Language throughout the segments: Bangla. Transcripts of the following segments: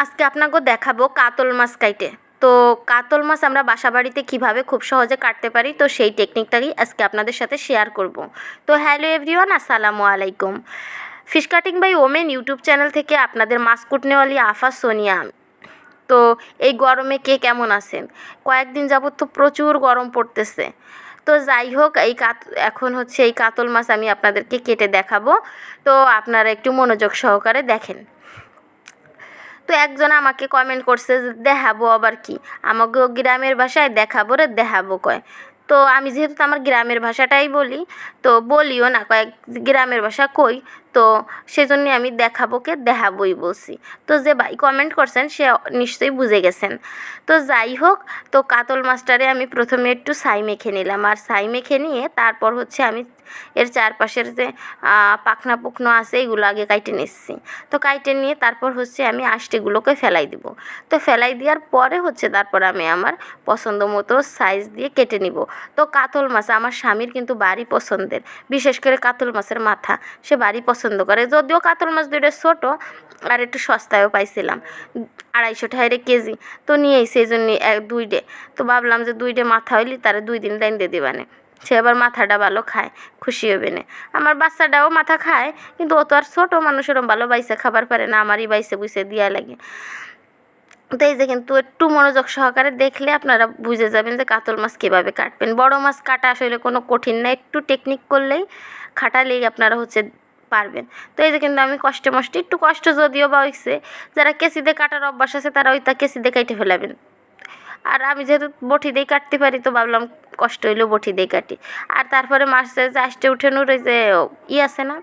আজকে আপনাকে দেখাবো কাতল মাছ কাইটে। তো কাতল মাছ আমরা বাসাবাড়িতে কিভাবে খুব সহজে কাটতে পারি, তো সেই টেকনিকটাই আজকে আপনাদের সাথে শেয়ার করব। তো হ্যালো এভরিওয়ান, আসসালামু আলাইকুম। Fish cutting by women YouTube channel থেকে আপনাদের মাছ কুটনেওয়ালি আফা সোনিয়া। তো এই গরমে কে কেমন আছেন? কয়েকদিন যাবত তো প্রচুর গরম পড়তেছে। তো যাই হোক, এখন হচ্ছে এই কাতল মাছ আমি আপনাদেরকে কেটে দেখাবো। তো আপনারা একটু মনোযোগ সহকারে দেখেন। তো একজন আমাকে কমেন্ট করছে যে দেখাবো আবার কি, আমাকে গ্রামের ভাষায় দেখাবো রে দেখাবো কয়। তো আমি যেহেতু আমার গ্রামের ভাষাটাই বলি, তো বলিও না, কয়েক গ্রামের ভাষা কই, তো সেজন্য আমি দেখাবোকে দেখাবই বলছি। তো যে ভাই কমেন্ট করছেন সে নিশ্চয়ই বুঝে গেছেন। তো যাই হোক, তো কাতল মাছটারে আমি প্রথমে একটু ছাই মেখে নিলাম, আর ছাই মেখে নিয়ে তারপর হচ্ছে আমি এর চারপাশের যে পাখনা পুখনো আছে এগুলো আগে কাইটে নিচ্ছি। তো কাইটে নিয়ে তারপর হচ্ছে আমি আষ্টেগুলোকে ফেলাই দিব। তো ফেলাই দেওয়ার পরে হচ্ছে তারপর আমি আমার পছন্দ মতো সাইজ দিয়ে কেটে নিব। তো কাতল মাছ আমার স্বামীর কিন্তু ভারী পছন্দের, বিশেষ করে কাতল মাছের মাথা সে ভারী পছন্দ করে। যদিও কাতল মাছ দুইটা ছোটো আর একটু সস্তায়ও পাইছিলাম, 250 টাকা কেজি। তো নিয়েই সেই জন্য দুইটে, তো ভাবলাম যে দুইটে মাথা হইলি তারা 2 দিন রাইন্দে দিবানে, সে আবার মাথাটা ভালো খায়, খুশি হবে না। আমার বাচ্চাটাও মাথা খায়, কিন্তু ও তো আর ছোটো মানুষেরও ভালো বাইসে খাবার পারে না, আমারই বাইসে বুঝে দিয়া লাগে। তো এই যে কিন্তু একটু মনোযোগ সহকারে দেখলে আপনারা বুঝে যাবেন যে কাতল মাছ কীভাবে কাটবেন। বড় মাছ কাটা আসলে কোনো কঠিন না, একটু টেকনিক করলেই খাটালেই আপনারা হচ্ছে পারবেন। তো এই যে কিন্তু আমি কষ্টে মষ্টে, একটু কষ্ট যদিও বা হয়েছে, যারা কেসিতে কাটার অভ্যাস আছে তারা ওইটা কেসিতে কেটে ফেলাবেন। আর আমি যেহেতু বটি দিয়ে কাটতে পারি, তো ভাবলাম কষ্ট হইলেও বটি দিয়ে কাটি। আর তারপরে মাছের যে আষ্টে উঠানোর ওই যে আছে না,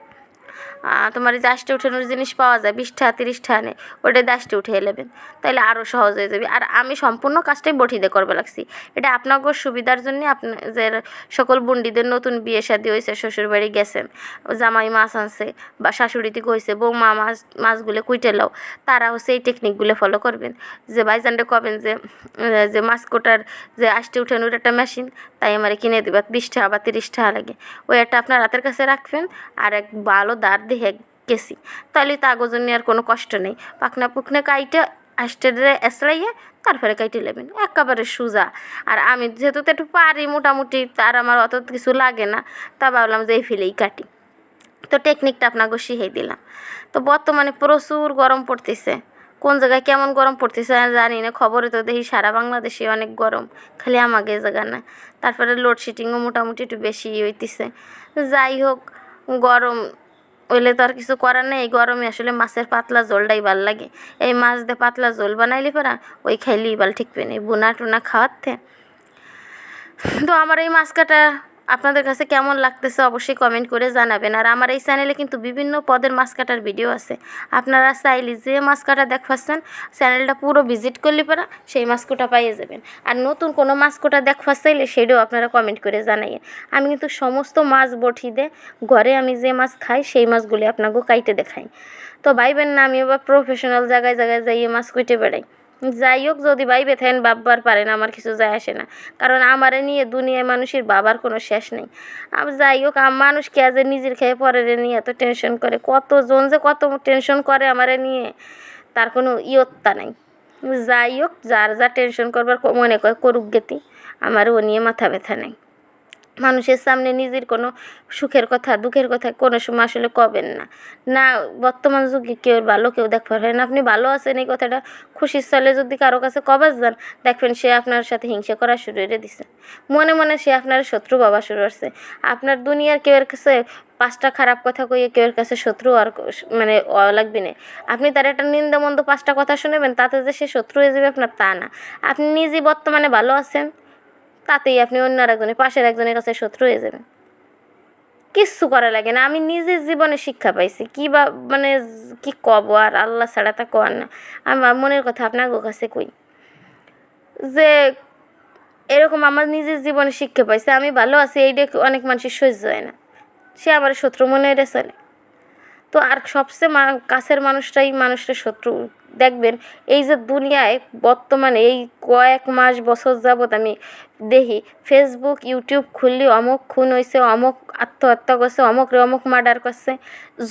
তোমার এই যে আষ্টে উঠানোর জিনিস পাওয়া যায় 20 টাকা 30 টাকা নেয়, ওটা দিয়ে আষ্টে উঠিয়ে নেবেন, তাহলে আরও সহজ হয়ে যাবে। আর আমি সম্পূর্ণ কাজটাই বটি দিয়ে করবে লাগছি, এটা আপনাদের সুবিধার জন্য। আপনাদের সকল বুন্ডিদের নতুন বিয়ে শাদী হয়েছে, শ্বশুরবাড়ি গেছেন, জামাই মাছ আনছে বা শাশুড়ি থেকে হয়েছে বৌমা মাছগুলো কুইটে লাও, তারা হচ্ছে এই টেকনিকগুলো ফলো করবেন। যে ভাইজানটা কবেন যে যে মাছ কোটার যে আষ্টে উঠানোর একটা মেশিন, তাই আমার কিনে দেবে 20 টাকা বা 30 টাকা লাগে, ওই একটা আপনার হাতের কাছে রাখবেন, আর এক ভালো দাঁড় দিয়ে গেছি, তাহলে তাগোর নিয়ে আর কোনো কষ্ট নেই। পাখনা পুখনে কাইটে আষ্টেরে এসরাইয়ে তারপরে কাইটে নেবেন, একেবারে সোজা। আর আমি যেহেতু তো একটু পারি মোটামুটি, তার আমার অত কিছু লাগে না, তা ভাবলাম যে এই ফেলেই কাটি। তো টেকনিকটা আপনাকে শিখিয়ে দিলাম। তো বর্তমানে প্রচুর গরম পড়তেছে, কোন জায়গায় কেমন গরম পড়তেছে জানি না, খবরে তো দেখি সারা বাংলাদেশে অনেক গরম, খালি আমাকে এই জায়গা না। তারপরে লোডশেডিংও মোটামুটি একটু বেশি হইতেছে। যাই হোক, গরম হইলে তো আর কিছু করার নেই, এই গরমে আসলে মাছের পাতলা ঝোলটাই ভাল লাগে। এই মাছ দিয়ে পাতলা ঝোল বানাইলে পারা ওই খাইলেই ভাল ঠিকবে না, বুনা টুনা খাওয়াতে। তো আমার এই মাছ কাটা আপনাদের কাছে কেমন লাগতেছে অবশ্যই কমেন্ট করে জানাবেন। আর আমার এই চ্যানেলে কিন্তু বিভিন্ন পদের মাছ কাটার ভিডিও আছে, আপনারা চাইলে যে মাছ কাটা দেখতেছেন চ্যানেলটা পুরো ভিজিট করলে পরা সেই মাছ কোটা পাইয়ে যাবেন। আর নতুন কোনো মাছ কোটা দেখতে চাইলে সেটাও আপনারা কমেন্ট করে জানাইয়েন। আমি কিন্তু সমস্ত মাছ বটি দিয়ে ঘরে আমি যে মাছ খাই সেই মাছগুলি আপনাকেও কাইটে দেখাই। তো ভাইবেন না আমি আবার প্রফেশনাল জায়গায় জায়গায় যাইয়ে মাছ কুইটে বেড়াই। যাই হোক, যদি ভাইবে থাকেন ভাববার পারেন, আমার কিছু যায় আসে না, কারণ আমারে নিয়ে দুনিয়ায় মানুষের বাবার কোনো শেষ নেই। যাই হোক, মানুষ কে যে নিজের খেয়ে পরের নিয়ে এত টেনশন করে, কতজন যে কত টেনশন করে আমারে নিয়ে, তার কোনো ইয়ত্তা নাই। যাই হোক, যার যা টেনশন করবার মনে করে করুক গেতি, আমার ও নিয়ে মাথা ব্যথা নেই। মানুষের সামনে নিজের কোনো সুখের কথা দুঃখের কথা কোনো সময় আসলে কবেন না। না, বর্তমান যুগে কেউ ভালো কেউ দেখতে পারেন, আপনি ভালো আছেন এই কথাটা খুশির ছলে যদি কারো কাছে কবার যান, দেখবেন সে আপনার সাথে হিংসা করা শুরু করে দিছে, মনে মনে সে আপনার শত্রু ভাবা শুরু করছে। আপনার দুনিয়ার কেউর কাছে 5টা খারাপ কথা কইয়ে কেউর কাছে শত্রু আর মানে লাগবে না। আপনি তার একটা নিন্দা মন্দ 5টা কথা শুনেবেন, তাতে যে সে শত্রু হয়ে যাবে আপনার তা না। আপনি নিজে বর্তমানে ভালো আছেন, তাতেই আপনি অন্য আরেকজনের পাশের একজনের কাছে শত্রু হয়ে যাবেন, কিচ্ছু করা লাগে না। আমি নিজের জীবনে শিক্ষা পাইছি, কী বা মানে কি কব, আর আল্লাহ ছাড়া তা কর না। আমার মনের কথা আপনার কাছে কই যে এরকম আমার নিজের জীবনে শিক্ষা পাইছে, আমি ভালো আছি এইটা অনেক মানুষের সহ্য হয় না, সে আমার শত্রু মনে রে চলে। তো আর সবচেয়ে কাছের মানুষটাই মানুষের শত্রু দেখবেন এই যে দুনিয়ায় বর্তমানে এই কয়েক মাস বছর যাবৎ আমি দেখি ফেসবুক ইউটিউব খুললে অমুক খুন হয়েছে, অমুক আত্মহত্যা করছে, অমুক রে অমুক মার্ডার করছে,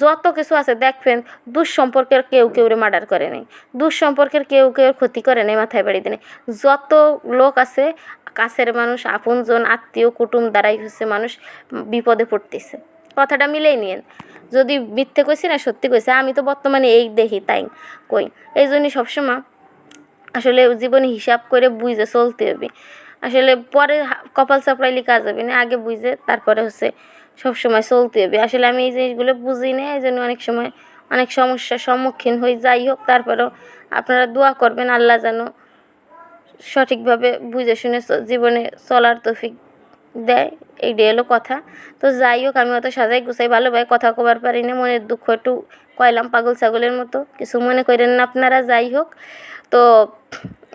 যত কিছু আছে দেখবেন দুঃসম্পর্কের কেউ কেউরে মার্ডার করে নাই, দুঃসম্পর্কের কেউ কেউ ক্ষতি করে নাই, মাথায় বাড়ি দেয় নাই। যত লোক আছে কাছের মানুষ, আপনজন, আত্মীয় কুটুম দ্বারাই হচ্ছে মানুষ বিপদে পড়তেছে। কথাটা মিলেই নিয়েন, যদি মিথ্যে কইছি না সত্যি কইছি, আমি তো বর্তমানে এই দেখি তাই কই। এই জন্যই সবসময় আসলে জীবনে হিসাব করে বুঝে চলতে হবে। আসলে পরে কপাল চাপড়াইলে কাজ হবে না, আগে বুঝে তারপরে হচ্ছে সবসময় চলতে হবে। আসলে আমি এই জিনিসগুলো বুঝি না, এই জন্য অনেক সময় অনেক সমস্যার সম্মুখীন হই। যাই হোক, তারপরেও আপনারা দোয়া করবেন আল্লাহ যেন সঠিকভাবে বুঝে শুনে জীবনে চলার তৌফিক দেয়, এইটাই হলো কথা। তো যাই হোক, আমি অত সাজাই গুছাই ভালোভাবে কথা কবার পারি না, মনের দুঃখ একটু কইলাম পাগল ছাগলের মতো, কিছু মনে করেন না আপনারা। যাই হোক, তো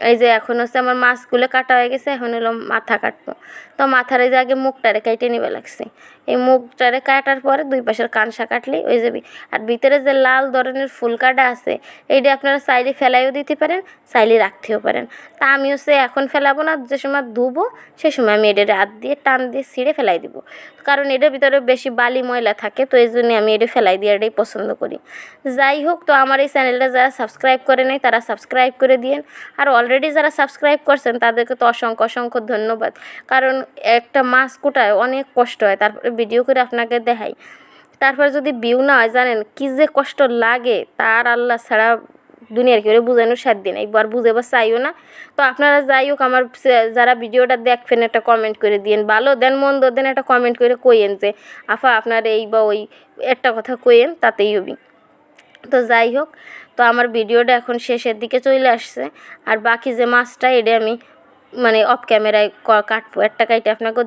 এই যে এখন হচ্ছে আমার মাছগুলো কাটা হয়ে গেছে, এখন হলো মাথা কাটবো। তো মাথার এই যে আগে মুখটারে কেটে নিবে লাগছে, এই মুখটারে কাটার পরে দুই পাশের কানসা কাটলেই হয়ে যাবে। আর ভিতরে যে লাল ধরনের ফুলকাটা আছে এইটা আপনারা চাইলে ফেলাইও দিতে পারেন, চাইলে রাখতেও পারেন। তা আমি হচ্ছে এখন ফেলাবো না, যে সময় ধুবো সে সময় আমি এটা হাত দিয়ে টান দিয়ে ছিঁড়ে ফেলাই দিব, কারণ এটার ভিতরে বেশি বালি ময়লা থাকে, তো এই জন্যে আমি এটা ফেলাই দিয়ে এটাই পছন্দ করি। যাই হোক, তো আমার এই চ্যানেলটা যারা সাবস্ক্রাইব করে নাই তারা সাবস্ক্রাইব করে দিন, আর অলরেডি যারা সাবস্ক্রাইব করছেন তাদেরকে তো অসংখ্য অসংখ্য ধন্যবাদ। কারণ একটা মাছ কোটায় অনেক কষ্ট হয়, তারপরে ভিডিও করে আপনাকে দেখাই, তারপর যদি ভিউ না হয় জানেন কী যে কষ্ট লাগে, তার আল্লাহ ছাড়া দুনিয়ার কেউ বুঝানোর সাধ্য নেই, একবার বুঝে বা চাইও না। তো আপনারা যাই হোক, আমার যারা ভিডিওটা দেখবেন একটা কমেন্ট করে দিন, ভালো দেন মন্দ দেন একটা কমেন্ট করে কইেন যে আফা আপনার এই বা ওই একটা কথা কইেন, তাতেই হবি। তো যাই হোক, তো আমার ভিডিওটা এখন শেষের দিকে চলে আসছে, আর বাকি যে মাছটা এটা আমি মানে অফ ক্যামেরায় কাটবো, একটা কাইটে আপনাকে